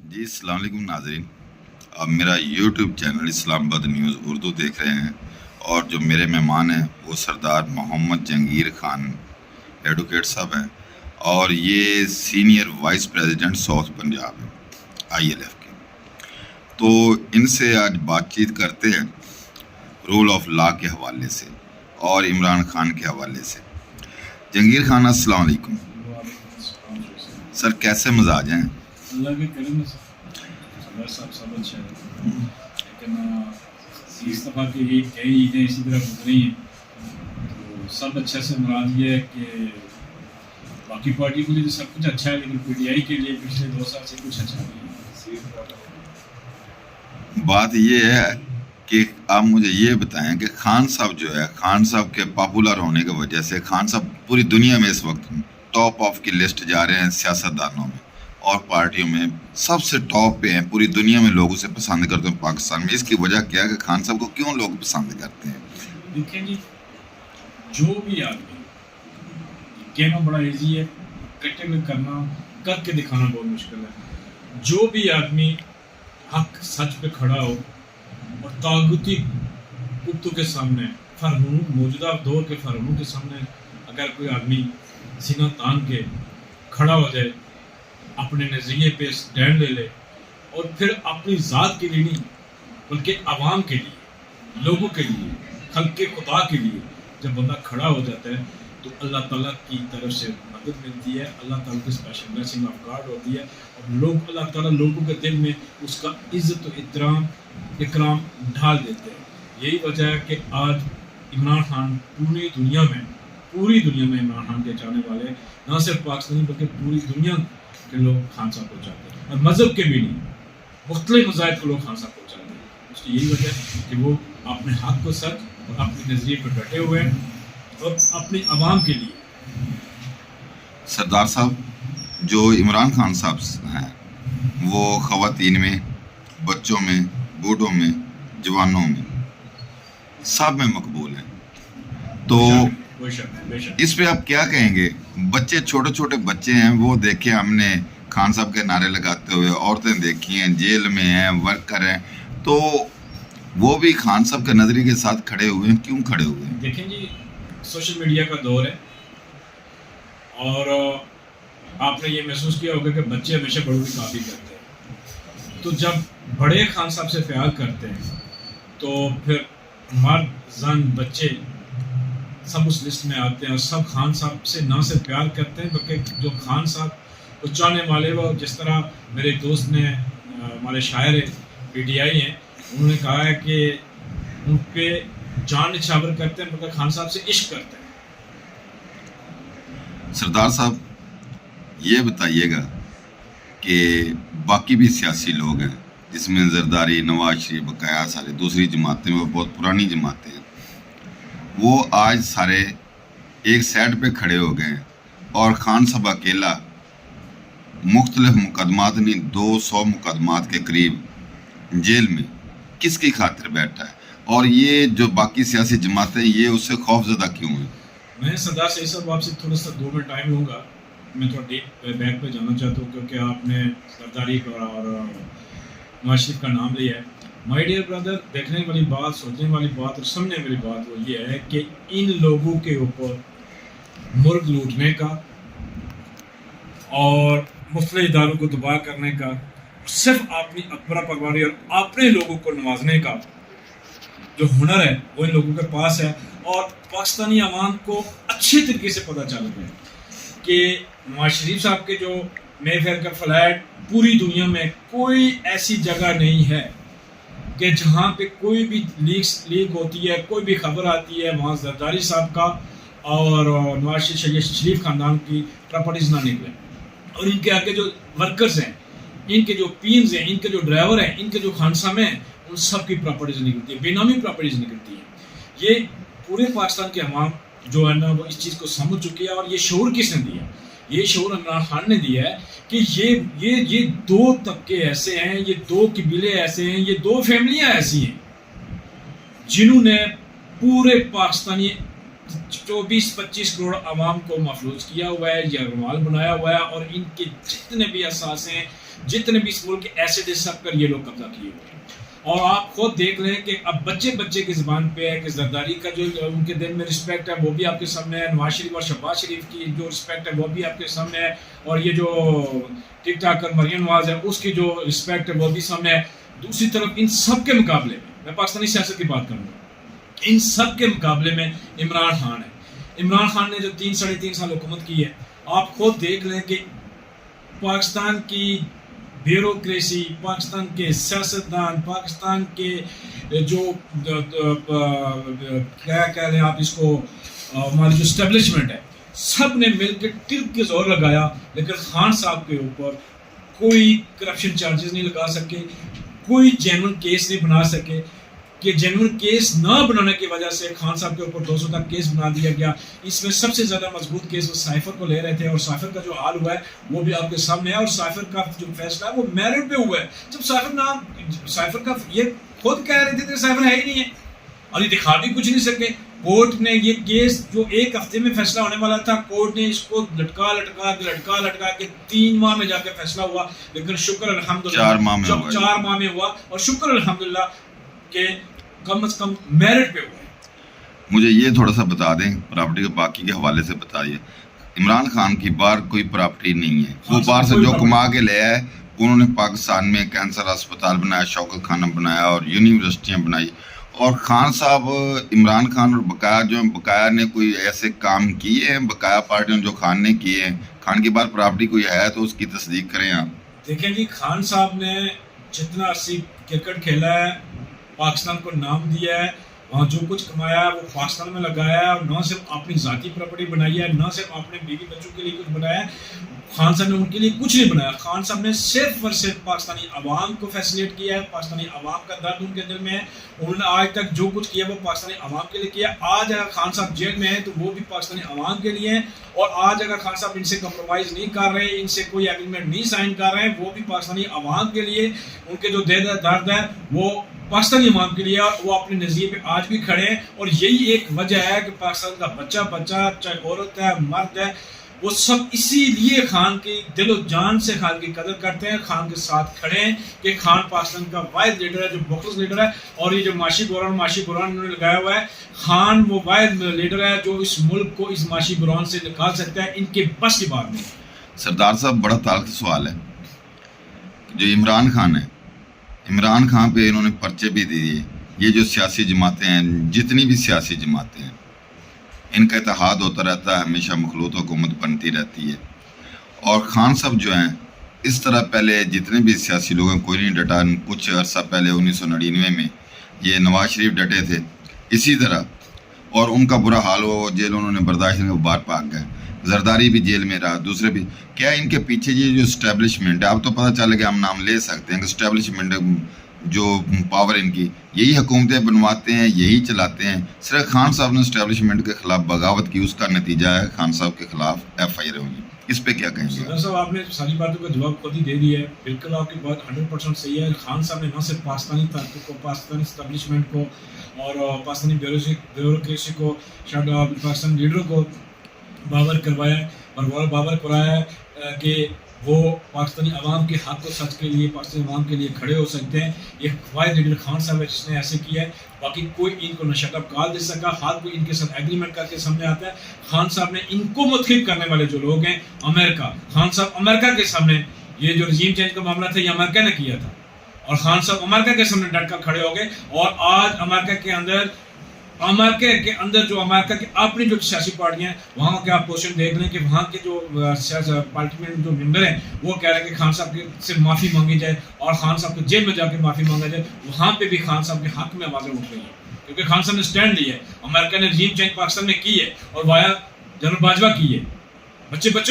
جی السلام علیکم ناظرین، آپ میرا یوٹیوب چینل اسلام آباد نیوز اردو دیکھ رہے ہیں، اور جو میرے مہمان ہیں وہ سردار محمد جہانگیر خان ایڈوکیٹ صاحب ہیں، اور یہ senior vice president south Punjab ہے ILF کے۔ تو ان سے آج بات چیت کرتے ہیں رول آف لا کے حوالے سے اور عمران خان کے حوالے سے۔ جہانگیر خان السلام علیکم سر، کیسے مزاج ہیں؟ اللہ کے کرم سے سردار صاحب سب اچھا ہے، لیکن اس دفعہ کی کئی عیدیں اسی طرح گزری ہیں تو سب اچھا سے مراد یہ ہے کہ باقی پارٹی کے لیے تو سب کچھ اچھا ہے، لیکن PTI کے لیے پچھلے 2 سال سے کچھ اچھا نہیں ہے۔ بات یہ ہے کہ آپ مجھے یہ بتائیں کہ خان صاحب جو ہے، خان صاحب کے پاپولر ہونے کی وجہ سے خان صاحب پوری دنیا میں اس وقت ٹاپ آف کی لسٹ جا رہے ہیں، سیاستدانوں میں اور پارٹیوں میں سب سے ٹاپ پہ ہیں، پوری دنیا میں لوگ اسے پسند کرتے ہیں پاکستان میں۔ اس کی وجہ کیا ہے کہ خان صاحب کو کیوں لوگ پسند کرتے ہیں؟ دیکھیں جی، جو بھی آدمی کہنا بڑا ایزی ہے، کٹے میں کرنا، کر کے دکھانا بہت مشکل ہے۔ جو بھی آدمی حق سچ پہ کھڑا ہو اور طاغوتی کتوں کے سامنے، فرعون موجودہ دور کے فرعونوں کے سامنے اگر کوئی آدمی سینہ تان کے کھڑا ہو جائے، اپنے نظریے پہ سٹینڈ لے لے، اور پھر اپنی ذات کے لیے نہیں بلکہ عوام کے لیے، لوگوں کے لیے، خلق خدا کے لیے جب بندہ کھڑا ہو جاتا ہے تو اللہ تعالیٰ کی طرف سے مدد ملتی ہے، اللہ تعالیٰ کی اسپیشل بلیسنگ آف گاڈ ہوتی ہے، اور لوگ اللہ تعالیٰ لوگوں کے دل میں اس کا عزت و اکرام ڈھال دیتے ہیں۔ یہی وجہ ہے کہ آج عمران خان پوری دنیا میں عمران خان کے چاہنے والے نہ صرف پاکستانی بلکہ پوری دنیا کے لوگ خان صاحب کو چاہتے ہیں، اور مذہب کے بھی نہیں، مختلف مذاہب کے لوگ خان صاحب کو چاہتے ہیں۔ اس کی یہی وجہ ہے کہ وہ اپنے حق کو سچ اور اپنے نظریے پر ڈٹے ہوئے ہیں اور اپنی عوام کے لیے۔ سردار صاحب، جو عمران خان صاحب ہیں وہ خواتین میں، بچوں میں، بوڑھوں میں، جوانوں میں سب میں مقبول ہیں، تو اس پہ آپ کیا کہیں گے؟ بچے، چھوٹے چھوٹے بچے ہیں، وہ دیکھیں ہم نے خان صاحب کے نعرے لگاتے ہوئے، عورتیں دیکھی ہیں، جیل میں ہیں، ورکر ہیں، تو وہ بھی خان صاحب کے نظریے کے ساتھ کھڑے ہوئے ہیں۔ کیوں کھڑے ہوئے ہیں؟ دیکھیں جی، سوشل میڈیا کا دور ہے، اور آپ نے یہ محسوس کیا ہوگا کہ بچے ہمیشہ بڑوں کی کاپی کرتے ہیں، تو جب بڑے خان صاحب سے پیار کرتے ہیں تو پھر مرد، زن، بچے سب اس لسٹ میں آتے ہیں، اور سب خان صاحب سے نہ صرف پیار کرتے ہیں بلکہ جو خان صاحب کو چاہنے والے، وہ جس طرح میرے ایک دوست نے، ہمارے شاعر PTI ہیں، انہوں نے کہا ہے کہ ان پہ جان نچھاور کرتے ہیں مگر خان صاحب سے عشق کرتے ہیں۔ سردار صاحب یہ بتائیے گا کہ باقی بھی سیاسی لوگ ہیں جس میں زرداری، نواز شریف، بقایا سارے دوسری جماعتیں، وہ بہت پرانی جماعتیں ہیں، وہ آج سارے ایک سائڈ پہ کھڑے ہو گئے ہیں، اور خان صاحب اکیلا مختلف مقدمات، نہیں 200 مقدمات کے قریب جیل میں کس کی خاطر بیٹھا ہے، اور یہ جو باقی سیاسی جماعتیں یہ اس سے خوف زدہ کیوں ہیں؟ میں سردار سعید صاحب آپ سے تھوڑا سا 2 منٹ ٹائم لوں گا، میں تھوڑا ڈیپ بیک پہ جانا چاہتا ہوں کیونکہ آپ نے سرداری اور نواز شریف کا نام لیا ہے۔ مائی ڈیئر برادر، دیکھنے والی بات، سوچنے والی بات اور سمجھنے والی بات وہ یہ ہے کہ ان لوگوں کے اوپر مرغ لوٹنے کا اور مختلف اداروں کو تباہ کرنے کا، صرف اپنی اکبر پرواری اور اپنے لوگوں کو نوازنے کا جو ہنر ہے وہ ان لوگوں کے پاس ہے، اور پاکستانی عوام کو اچھے طریقے سے پتہ چل گیا کہ نواز شریف صاحب کے جو مے فیئر کا فلیٹ، پوری دنیا میں کوئی ایسی جگہ نہیں ہے کہ جہاں پہ کوئی بھی لیک ہوتی ہے، کوئی بھی خبر آتی ہے، وہاں زرداری صاحب کا اور نواز شریف خاندان کی پراپرٹیز نہ نکلے، اور ان کے آگے جو ورکرز ہیں، ان کے جو پینز ہیں، ان کے جو ڈرائیور ہیں، ان کے جو خانسامے ہیں، ان سب کی پراپرٹیز نکلتی ہے، بے نامی پراپرٹیز نکلتی ہیں۔ یہ پورے پاکستان کے عوام جو ہے نا وہ اس چیز کو سمجھ چکی ہے، اور یہ شعور کس نے دیا؟ یہ شعور عمران خان نے دیا ہے کہ یہ 2 طبقے ایسے ہیں، یہ 2 قبیلے ایسے ہیں، یہ 2 فیملیاں ایسی ہیں جنہوں نے پورے پاکستانی 24-25 کروڑ عوام کو محفوظ کیا ہوا ہے، یرغمال بنایا ہوا ہے، اور ان کے جتنے بھی اثاثے ہیں जितने भी इस मुल्क के एसेट है सब पर ये लोग कब्जा किए हुए हैं। और आप खुद देख रहे हैं कि अब बच्चे बच्चे की ज़बान पे है कि जरदारी का जो उनके दिल में रिस्पेक्ट है वो भी आपके सामने है, नवाज शरीफ और शहबाज शरीफ की जो रिस्पेक्ट है वो भी आपके सामने है, और ये जो टिक टाकर मरियम नवाज है उसकी जो रिस्पेक्ट है वो भी सामने है। दूसरी तरफ इन सब के मुकाबले में मैं पाकिस्तानी सियासत की बात करूँगा, इन सब के मुकाबले में इमरान खान है। इमरान खान ने जो 3-3.5 साल हुकूमत की है, आप खुद देख लें कि पाकिस्तान की ब्यूरोक्रेसी, पाकिस्तान के सियासतदान, पाकिस्तान के जो क्या कह रहे हैं आप इसको, हमारी जो स्टैब्लिशमेंट है, सब ने मिलकर टिल के जोर लगाया, लेकिन खान साहब के ऊपर कोई करप्शन चार्जेस नहीं लगा सके, कोई जेन्युइन केस नहीं बना सके, कि जेन्युइन केस ना बनाने की वजह से खान साहब के ऊपर 200 तक केस बना दिया गया। इसमें सबसे ज़्यादा मजबूत केस वो साइफर को ले रहे थे, और साइफर का जो हाल हुआ है वो भी आपके सामने है, और साइफर का जो फैसला है वो मेरिट पे हुआ है। जब साइफर का ये खुद कह रहे थे कि साइफर है ही नहीं है, और ये दिखा भी कुछ नहीं सके। कोर्ट ने ये केस जो 1 हफ्ते में फैसला होने वाला था, कोर्ट ने इसको लटका के 3 माह में जाके फैसला हुआ, लेकिन शुक्र अल्हम्दुलिल्लाह 4 माह में हुआ, और शुक्र अल्हम्दुलिल्लाह के कम से कम मेरिट पे हुआ है। मुझे ये थोड़ा सा बता दें, प्रॉपर्टी के बाकी के हवाले से बताइए। इमरान खान की बाहर कोई प्रॉपर्टी नहीं है, वो बाहर से जो कमा के ले आए, उन्होंने पाकिस्तान में कैंसर अस्पताल बनाया, शौकत खाना बनाया और यूनिवर्सिटियाँ बनाई। और खान साहब, इमरान खान और बकाया ने कोई ऐसे काम किए हैं, बकाया पार्टी ने जो खान ने किए हैं? खान की बाहर प्रॉपर्टी कोई है तो उसकी तस्दीक करें आप। देखें जी, खान साहब ने जितना अर्सी क्रिकेट खेला है, पाकिस्तान को नाम दिया है, वहाँ जो कुछ कमाया है वो पाकिस्तान में लगाया है, और न सिर्फ अपनी ज़ाती प्रॉपर्टी बनाई है, न सिर्फ अपने बीवी बच्चों के लिए कुछ बनाया है, खान साहब ने उनके लिए कुछ नहीं बनाया। खान साहब ने सिर्फ और सिर्फ पाकिस्तानी अवाम को फैसिलिटेट किया है, पाकिस्तानी अवाम का दर्द उनके दिल में है, उन्होंने आज तक जो कुछ किया वो पाकिस्तानी अवाम के लिए किया। आज अगर खान साहब जेल में है तो वो भी पाकिस्तानी अवाम के लिए है, और आज अगर खान साहब इनसे कंप्रोमाइज़ नहीं कर रहे, इनसे कोई एग्रीमेंट नहीं साइन कर रहे हैं, वो भी पाकिस्तानी अवाम के लिए, उनके जो दर्द है वो पाकिस्तानी अवाम के लिए, और वो अपने नज़रिए पे आज भी खड़े हैं। और यही एक वजह है कि पाकिस्तान का बच्चा चाहे औरत है मर्द है, वो सब इसीलिए खान की दिलो जान से खान की कदर करते हैं, खान के साथ खड़े हैं कि खान पाकिस्तान का वाहिद लीडर है जो मुखलिस लीडर है। और ये जो माशी बुरान उन्होंने लगाया हुआ है, खान वो वाहिद लीडर है जो इस मुल्क को इस माशी बुरान से निकाल सकता है, इनके बस की बात नहीं। सरदार साहब, बड़ा ताल्लुक सवाल है, जो इमरान खान है, इमरान खान पे इन्होंने पर्चे भी दिए। ये जो सियासी जमातें हैं, जितनी भी सियासी जमातें हैं, इनका इत्तेहाद होता रहता है, हमेशा मखलूत हुकूमत बनती रहती है। और खान साहब जो हैं, इस तरह पहले जितने भी सियासी लोग हैं कोई नहीं डटा। कुछ अर्सा पहले 1999 में ये नवाज शरीफ डटे थे इसी तरह, और उनका बुरा हाल हुआ, जेल उन्होंने बर्दाश्त नहीं, बाहर भाग गए। जरदारी भी जेल में रहा, दूसरे भी। क्या इनके पीछे ये जो इस्टेब्लिशमेंट है, अब तो पता चल गया, हम नाम ले सकते हैं कि इस्टेब्लिशमेंट जो पावर इनकी, यही हुकूमतें बनवाते हैं, यही चलाते हैं। सिर्फ खान साहब ने इस्टेब्लिशमेंट के खिलाफ बगावत की, उसका नतीजा है खान साहब के खिलाफ FIR होगी। इस पे क्या कहेंगे? सर साहब, आपने सारी बातों का जवाब खुद ही दे दिया है। बिल्कुल आपकी बात 100% सही है। खान साहब ने न सिर्फ पाकिस्तानी ताकत को, पाकिस्तानी इस्टेब्लिशमेंट को और पाकिस्तानी ब्यूरोक्रेसी को, पाकिस्तानी लीडरों को बावर करवाया है, और वो बावर कराया है कि वो पाकिस्तानी अवाम के हक और सच के लिए, पाकिस्तानी अवाम के लिए खड़े हो सकते हैं। ये वाहिद लीडर खान साहब है जिसने ऐसे किया है। बाकी कोई इनको न शटअप कॉल दे सका, हर कोई इनके साथ एग्रीमेंट करके सामने आता है। खान साहब ने इनको मुतखिब करने वाले जो लोग हैं, अमेरिका, खान साहब अमेरिका के सामने, ये जो रजीम चेंज का मामला था ये अमेरिका ने किया था, और खान साहब अमेरिका के सामने डट कर खड़े हो गए। और आज अमेरिका के अंदर जो अमेरिका की अपनी जो सियासी पार्टियां हैं, वहाँ के आप क्वेश्चन देख लें कि वहाँ के जो पार्लियामेंट जो मेंबर हैं वो कह रहे हैं कि खान साहब से माफ़ी मांगी जाए और खान साहब को जेल में जाके माफ़ी मांगा जाए। वहाँ पे भी खान साहब के हक में आवाज़ें उठ रही हैं, क्योंकि खान साहब ने स्टैंड लिया है। अमेरिका ने रजीम चेंज पाकिस्तान में की है, और वाया जनरल बाजवा की है। बच्चे